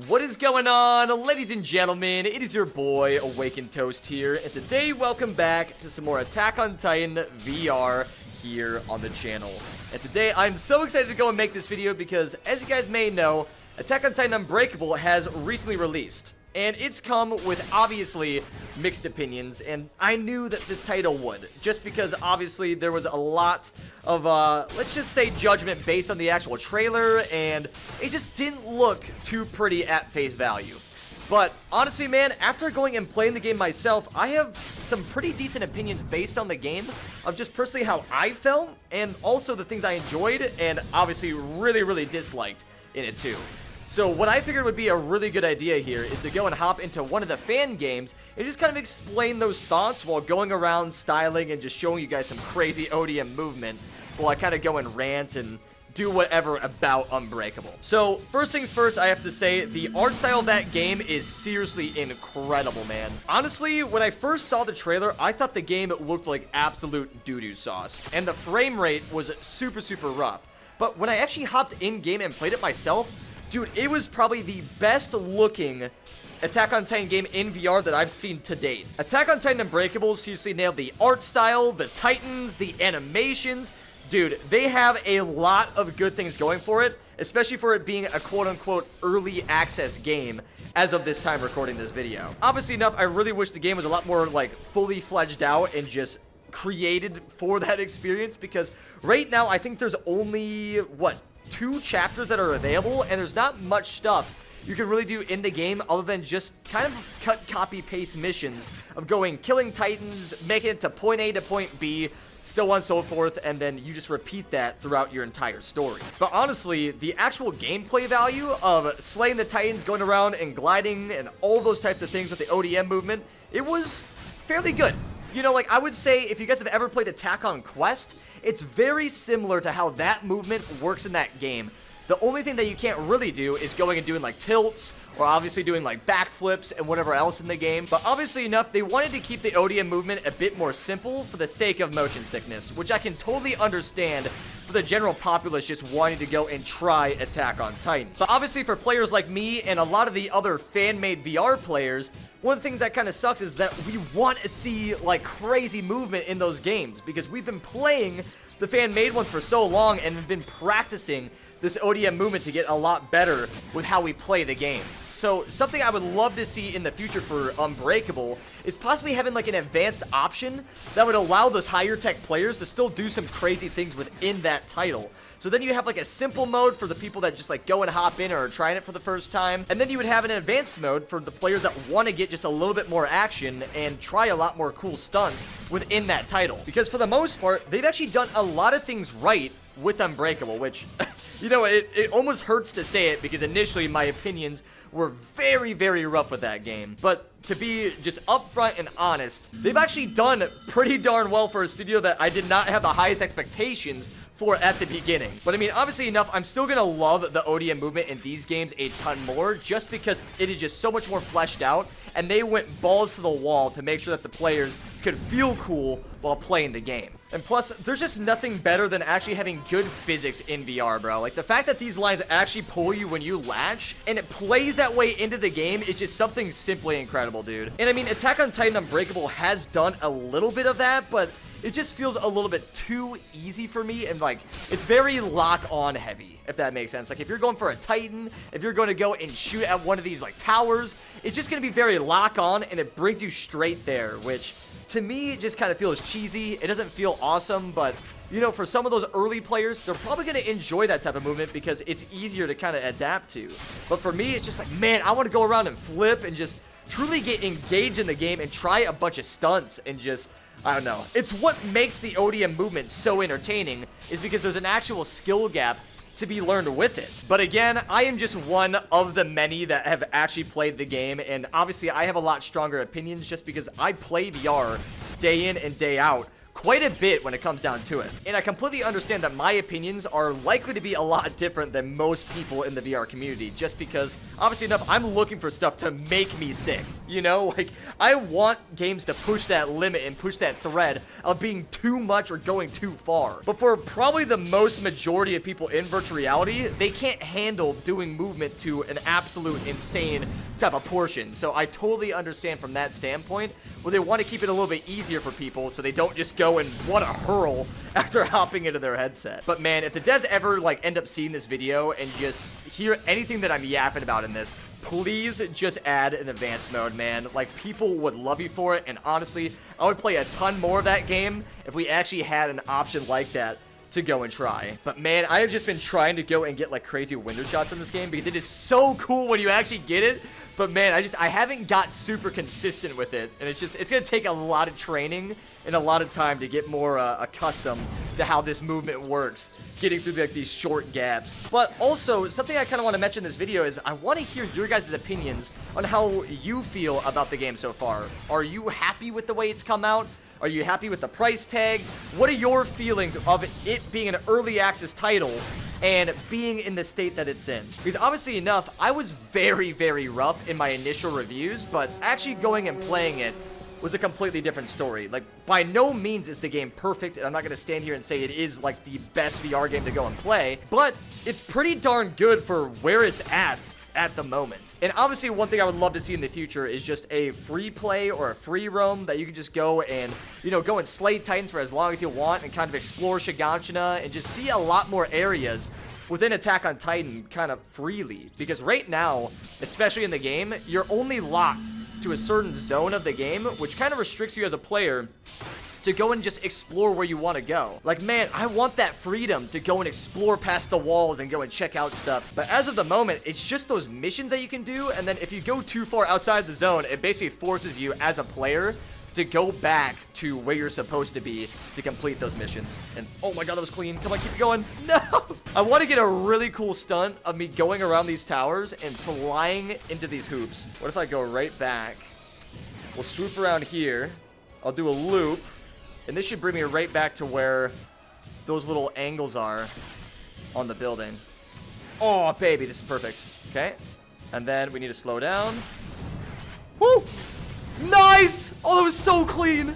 What is going on, ladies and gentlemen? It is your boy, Awakened Toast here, and today, welcome back to some more Attack on Titan VR here on the channel. And today, I'm so excited to go and make this video because, as you guys may know, Attack on Titan Unbreakable has recently released. And it's come with, obviously, mixed opinions, and I knew that this title would, just because, obviously, there was a lot of, let's just say, judgment based on the actual trailer, and it just didn't look too pretty at face value. But, honestly, man, after going and playing the game myself, I have some pretty decent opinions based on the game, of just personally how I felt, and also the things I enjoyed, and obviously really disliked in it, too. So what I figured would be a really good idea here is to go and hop into one of the fan games and just kind of explain those thoughts while going around styling and just showing you guys some crazy ODM movement while I kind of go and rant and do whatever about Unbreakable. So first things first, I have to say the art style of that game is seriously incredible, man. Honestly, when I first saw the trailer, I thought the game looked like absolute doo-doo sauce, and the frame rate was super rough. But when I actually hopped in game and played it myself, dude, it was probably the best looking Attack on Titan game in VR that I've seen to date. Attack on Titan Unbreakable seriously nailed the art style, the Titans, the animations. Dude, they have a lot of good things going for it, especially for it being a quote-unquote early access game as of this time recording this video. Obviously enough, I really wish the game was a lot more like fully fledged out and just created for that experience, because right now I think there's only, what, 2 chapters that are available, and there's not much stuff you can really do in the game other than just kind of cut, copy, paste missions of going, killing Titans, making it to point A to point B, so on and so forth, and then you just repeat that throughout your entire story. But honestly, the actual gameplay value of slaying the Titans, going around and gliding, and all those types of things with the ODM movement, it was fairly good. You know, like, I would say, if you guys have ever played Attack on Quest, it's very similar to how that movement works in that game. The only thing that you can't really do is going and doing, like, tilts, or obviously doing, like, backflips and whatever else in the game. But obviously enough, they wanted to keep the ODM movement a bit more simple for the sake of motion sickness, which I can totally understand for the general populace just wanting to go and try Attack on Titan. But obviously for players like me and a lot of the other fan-made VR players, one of the things that kind of sucks is that we want to see, like, crazy movement in those games, because we've been playing the fan-made ones for so long and have been practicing this ODM movement to get a lot better with how we play the game. So something I would love to see in the future for Unbreakable is possibly having like an advanced option that would allow those higher tech players to still do some crazy things within that title. So then you have like a simple mode for the people that just like go and hop in or are trying it for the first time, and then you would have an advanced mode for the players that want to get just a little bit more action and try a lot more cool stunts within that title. Because for the most part, they've actually done a lot of things right with Unbreakable, which you know, it almost hurts to say it because initially my opinions were very rough with that game. But to be just upfront and honest, they've actually done pretty darn well for a studio that I did not have the highest expectations for at the beginning. But I mean, obviously enough, I'm still gonna love the ODM movement in these games a ton more, just because it is just so much more fleshed out, and they went balls to the wall to make sure that the players could feel cool while playing the game. And plus, there's just nothing better than actually having good physics in VR, bro. Like, the fact that these lines actually pull you when you latch, and it plays that way into the game, is just something simply incredible, dude. And I mean, Attack on Titan Unbreakable has done a little bit of that, but it just feels a little bit too easy for me, and like, it's very lock-on heavy, if that makes sense. Like, if you're going for a Titan, if you're going to go and shoot at one of these like towers, it's just going to be very lock-on, and it brings you straight there, which to me it just kind of feels cheesy. It doesn't feel awesome, but you know, for some of those early players, they're probably going to enjoy that type of movement because it's easier to kind of adapt to. But for me, it's just like, man, I want to go around and flip and just truly get engaged in the game and try a bunch of stunts and just, I don't know. It's what makes the ODM movement so entertaining, is because there's an actual skill gap to be learned with it. But again, I am just one of the many that have actually played the game, and obviously I have a lot stronger opinions just because I play VR day in and day out quite a bit when it comes down to it. And I completely understand that my opinions are likely to be a lot different than most people in the VR community, just because, obviously enough, I'm looking for stuff to make me sick. You know, like, I want games to push that limit and push that thread of being too much or going too far. But for probably the most majority of people in virtual reality, they can't handle doing movement to an absolute insane type of portion. So I totally understand from that standpoint, where they want to keep it a little bit easier for people so they don't just go and want to hurl after hopping into their headset. But man, if the devs ever like end up seeing this video and just hear anything that I'm yapping about in this, please just add an advanced mode, man. Like, people would love you for it, and honestly, I would play a ton more of that game if we actually had an option like that to go and try. But man, I have just been trying to go and get like crazy window shots in this game because it is so cool when you actually get it. But man, I haven't got super consistent with it, and it's gonna take a lot of training and a lot of time to get more accustomed to how this movement works, getting through like these short gaps. But also, something I kind of want to mention in this video is I want to hear your guys' opinions on how you feel about the game so far. Are you happy with the way it's come out? Are you happy with the price tag? What are your feelings of it being an early access title and being in the state that it's in? Because obviously enough, I was very, very rough in my initial reviews, but actually going and playing it was a completely different story. Like, by no means is the game perfect, and I'm not going to stand here and say it is like the best VR game to go and play, but it's pretty darn good for where it's at the moment. And obviously, one thing I would love to see in the future is just a free play or a free roam that you can just go and, you know, go and slay Titans for as long as you want and kind of explore Shiganshina and just see a lot more areas within Attack on Titan kind of freely. Because right now, especially in the game, you're only locked to a certain zone of the game, which kind of restricts you as a player to go and just explore where you want to go. Like, man, I want that freedom to go and explore past the walls and go and check out stuff. But as of the moment, it's just those missions that you can do, and then if you go too far outside the zone, it basically forces you as a player to go back to where you're supposed to be to complete those missions. And oh my god, that was clean. Come on, keep going. No! I want to get a really cool stunt of me going around these towers and flying into these hoops. What if I go right back? We'll swoop around here. I'll do a loop. And this should bring me right back to where those little angles are on the building. Oh, baby, this is perfect. Okay. And then we need to slow down. Woo! Nice! Oh, that was so clean.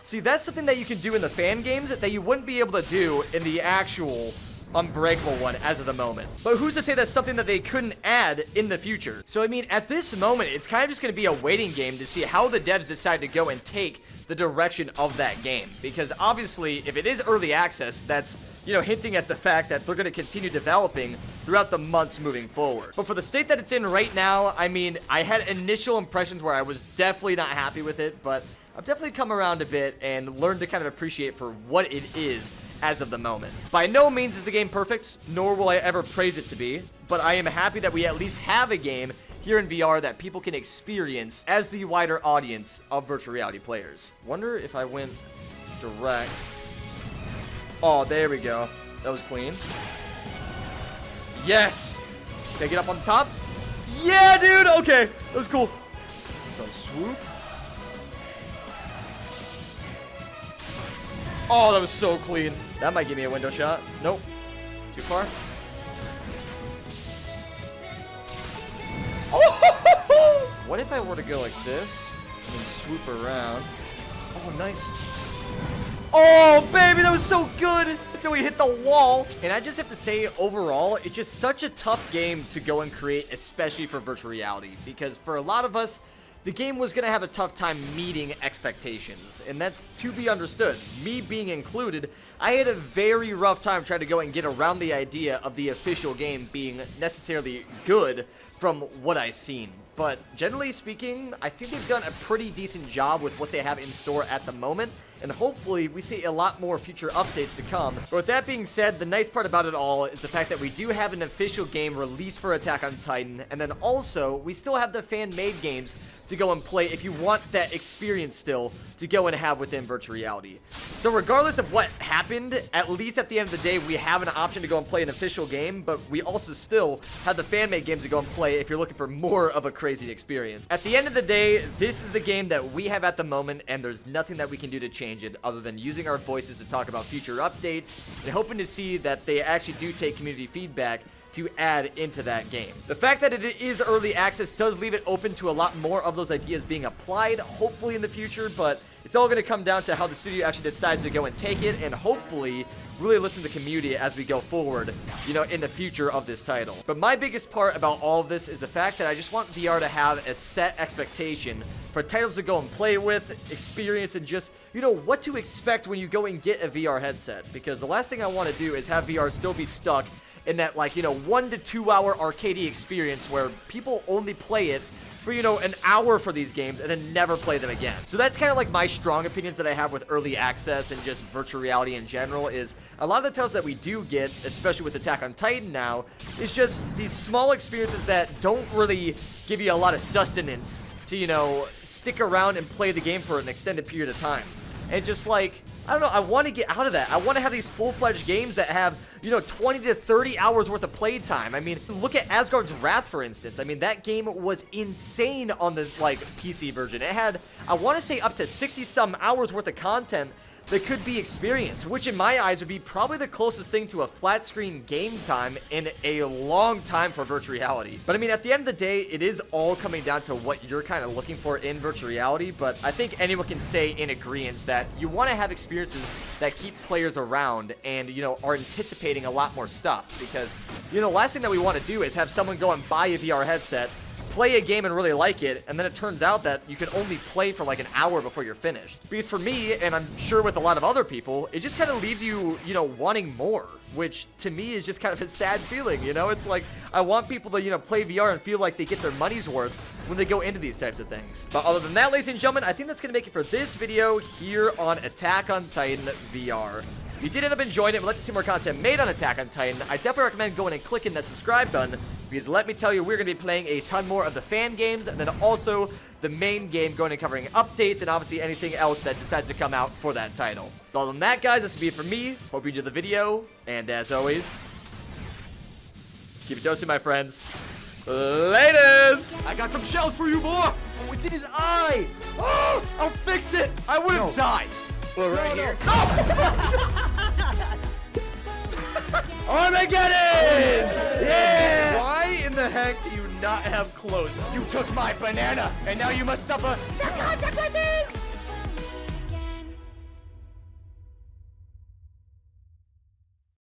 See, that's something that you can do in the fan games that you wouldn't be able to do in the actual Unbreakable one as of the moment. But who's to say that's something that they couldn't add in the future? So, I mean, at this moment, it's kind of just going to be a waiting game to see how the devs decide to go and take the direction of that game. Because obviously, if it is early access, that's, you know, hinting at the fact that they're going to continue developing throughout the months moving forward. But for the state that it's in right now, I mean, I had initial impressions where I was definitely not happy with it, but I've definitely come around a bit and learned to kind of appreciate for what it is as of the moment. By no means is the game perfect, nor will I ever praise it to be, but I am happy that we at least have a game here in VR that people can experience as the wider audience of virtual reality players. Wonder if I went direct. Oh, there we go. That was clean. Yes! Can I get up on the top? Yeah, dude! Okay, that was cool. From swoop. Oh, that was so clean. That might give me a window shot. Nope. Too far. Oh! What if I were to go like this and then swoop around? Oh, nice. Oh, baby, that was so good until we hit the wall. And I just have to say, overall, it's just such a tough game to go and create, especially for virtual reality. Because for a lot of us, the game was going to have a tough time meeting expectations, and that's to be understood. Me being included, I had a very rough time trying to go and get around the idea of the official game being necessarily good from what I've seen. But generally speaking, I think they've done a pretty decent job with what they have in store at the moment, and hopefully we see a lot more future updates to come. But with that being said, the nice part about it all is the fact that we do have an official game released for Attack on Titan, and then also we still have the fan-made games to go and play if you want that experience still to go and have within virtual reality. So regardless of what happened, at least at the end of the day, we have an option to go and play an official game, but we also still have the fan-made games to go and play if you're looking for more of a crazy experience. At the end of the day, this is the game that we have at the moment, and there's nothing that we can do to change change it other than using our voices to talk about future updates and hoping to see that they actually do take community feedback to add into that game. The fact that it is early access does leave it open to a lot more of those ideas being applied, hopefully in the future, but it's all going to come down to how the studio actually decides to go and take it, and hopefully really listen to the community as we go forward, you know, in the future of this title. But my biggest part about all of this is the fact that I just want VR to have a set expectation for titles to go and play with, experience, and just, you know, what to expect when you go and get a VR headset. Because the last thing I want to do is have VR still be stuck in that, like, you know, 1 to 2 hour arcadey experience where people only play it for, you know, an hour for these games and then never play them again. So that's kind of like my strong opinions that I have with early access and just virtual reality in general is a lot of the titles that we do get, especially with Attack on Titan now, is just these small experiences that don't really give you a lot of sustenance to, you know, stick around and play the game for an extended period of time. And just like, I don't know, I want to get out of that. I want to have these full-fledged games that have, you know, 20 to 30 hours worth of play time. I mean, look at Asgard's Wrath, for instance. I mean, that game was insane on the, like, PC version. It had, I want to say, up to 60-some hours worth of content that could be experienced, which in my eyes would be probably the closest thing to a flat screen game time in a long time for virtual reality. But I mean, at the end of the day, it is all coming down to what you're kind of looking for in virtual reality, but I think anyone can say in agreement that you want to have experiences that keep players around and, you know, are anticipating a lot more stuff, because, you know, the last thing that we want to do is have someone go and buy a VR headset, play a game and really like it, and then it turns out that you can only play for like an hour before you're finished. Because for me, and I'm sure with a lot of other people, it just kind of leaves you, you know, wanting more, which to me is just kind of a sad feeling, you know? It's like, I want people to, you know, play VR and feel like they get their money's worth when they go into these types of things. But other than that, ladies and gentlemen, I think that's going to make it for this video here on Attack on Titan VR. If you did end up enjoying it and would like to see more content made on Attack on Titan, I definitely recommend going and clicking that subscribe button, because let me tell you, we're going to be playing a ton more of the fan games, and then also the main game, going and covering updates, and obviously anything else that decides to come out for that title. But other than that, guys, this will be it from me. Hope you enjoyed the video, and as always, keep it toasty, my friends. Laters! I got some shells for you, boy! Oh, it's in his eye! Oh, I fixed it! I would have died! Well, right here. Armageddon! Yeah! Why in the heck do you not have clothes? You took my banana, and now you must suffer the consequences!